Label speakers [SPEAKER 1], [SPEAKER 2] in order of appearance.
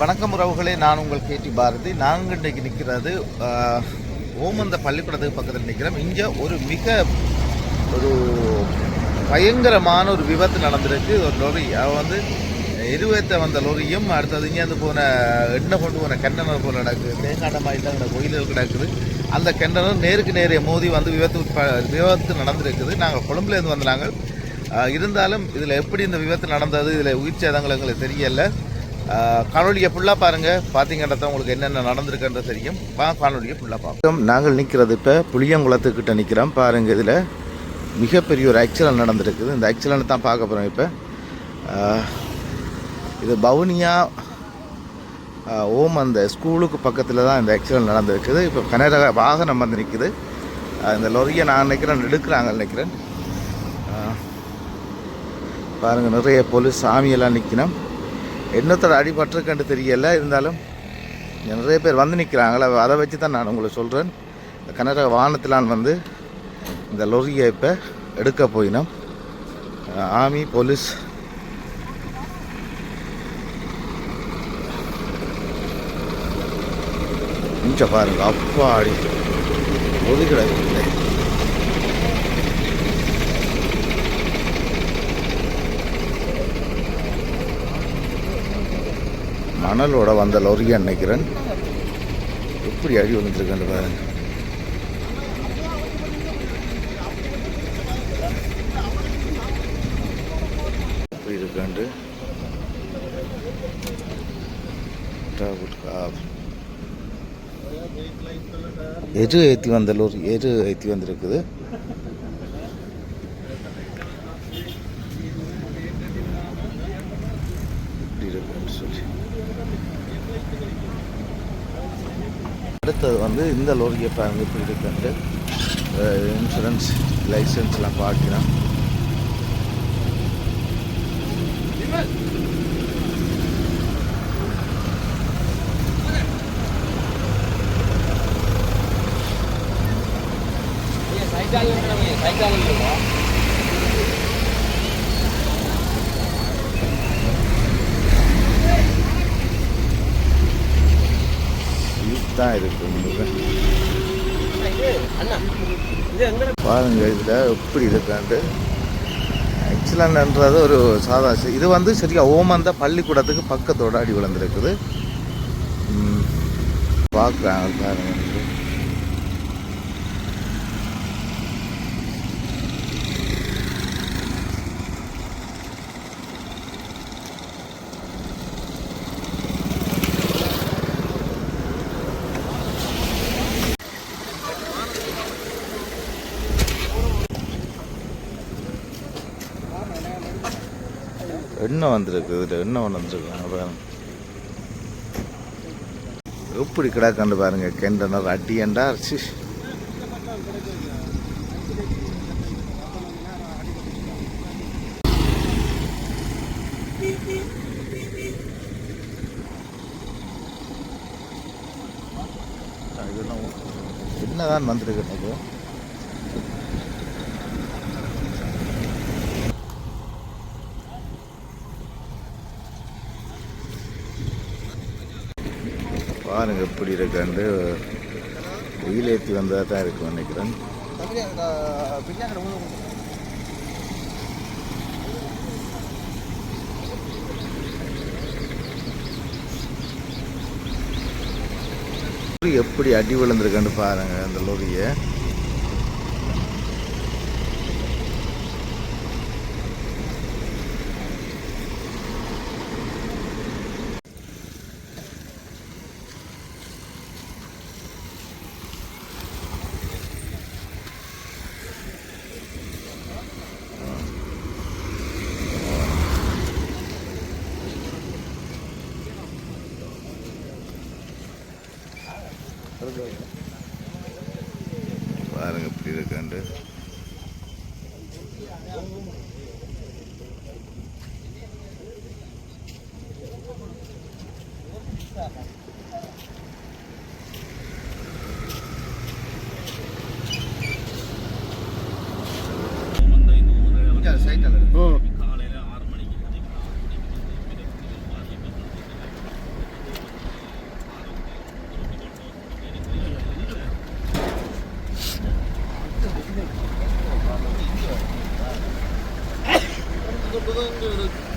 [SPEAKER 1] வணக்கம் உறவுகளே, நான் உங்கள் கேடி பாரதி. நாங்கள் இன்றைக்கு நிற்கிறது ஓமந்த பள்ளிக்கூடத்துக்கு பக்கத்தில் நிற்கிறோம். இங்கே ஒரு ஒரு பயங்கரமான ஒரு விபத்து நடந்திருக்கு. ஒரு லொரி வந்து எருவேற்ற வந்த லொரியும் அடுத்தது இங்கேருந்து போன எண்ணெய் கொண்டு போன கண்டனர் போல் நடக்குது. தேங்காண்டமாக தான் கோயில்கள் கிடக்குது. அந்த கண்டனர் நேருக்கு நேரே மோதி வந்து விபத்து நடந்திருக்குது. நாங்கள் கொழும்புலேருந்து வந்தாங்க. இருந்தாலும் இதில் எப்படி இந்த விபத்து நடந்தது, இதில் உயிர் சேதங்கள் எங்களுக்கு தெரியலை. காணொலியை ஃபுல்லாக பாருங்கள். பார்த்தீங்கன்னா தான் உங்களுக்கு என்னென்ன நடந்திருக்குன்றது தெரியும். காணொலியை ஃபுல்லாக பார்ப்போம். நாங்கள் நிற்கிறது இப்போ புளியங்குளத்துக்கிட்ட நிற்கிறோம். பாருங்கள், இதில் மிகப்பெரிய ஒரு ஆக்சிடென்ட் நடந்திருக்குது. இந்த ஆக்சிடென்ட் தான் பார்க்க போகிறோம். இப்போ இது பவுனியா அந்த ஸ்கூலுக்கு பக்கத்தில் தான் இந்த ஆக்சிடென்ட் நடந்திருக்குது. இப்போ கனரக வாகனம் வந்து நிற்குது. இந்த லொரியை நான் நினைக்கிறேன் நினைக்கிறேன். பாருங்கள், நிறைய போலீஸ் சாமியெல்லாம் நிற்கணும். என்னத்தோட அடிபட்டிருக்குன்னு தெரியலை. இருந்தாலும் நிறைய பேர் வந்து நிற்கிறாங்களே, அதை வச்சு தான் நான் உங்களுக்கு சொல்கிறேன். இந்த கனரக வாகனத்திலான் வந்து இந்த லொரியை இப்போ எடுக்க போயினோம். ஆர்மி போலீஸ் கொஞ்சம் பாருங்கள். அப்பா அடி ஒதுக்கிடாது. மணலோட வந்த லொரியை நினைக்கிறேன். எப்படி அடி வந்துருக்கேன் பாருங்க. எப்படி இருக்காண்டு எரு ஏற்றி வந்த லொரி ஏற்றி வந்திருக்குது. இப்படி இருக்குன்னு சொல்லி அடுத்தது வந்து இந்த லோரியை பாருங்க இப்படி இருக்காங்க. இன்சூரன்ஸ் லைசன்ஸ்லாம் பார்க்கலாம். தான் இருக்கு பாருங்க. இதில் எப்படி இருக்காண்டு ஆக்சிடென்ட்ன்றது ஒரு சாதா. இது வந்து சரியா ஓமந்த பள்ளிக்கூடத்துக்கு பக்கத்தோட அடி விழுந்திருக்குது. பார்க்குறாங்க பாருங்க. எண்ணெய் வந்திருக்கு. இதில் எண்ணெய் வந்துருக்காங்க. எப்படி கிடக்காண்டு பாருங்க. கெண்டனர் அடியண்டா அரிசி. என்னதான் வந்திருக்கு எனக்கு. பாருங்க எப்படி இருக்காண்டு வெயில் ஏற்றி வந்தால் தான் இருக்கும் நினைக்கிறேன். எப்படி அடி விழுந்திருக்கான்னு பாருங்க அந்த லொரியை. பாருங்க எப்படி இருக்காண்டு.
[SPEAKER 2] புதங்க இருக்கு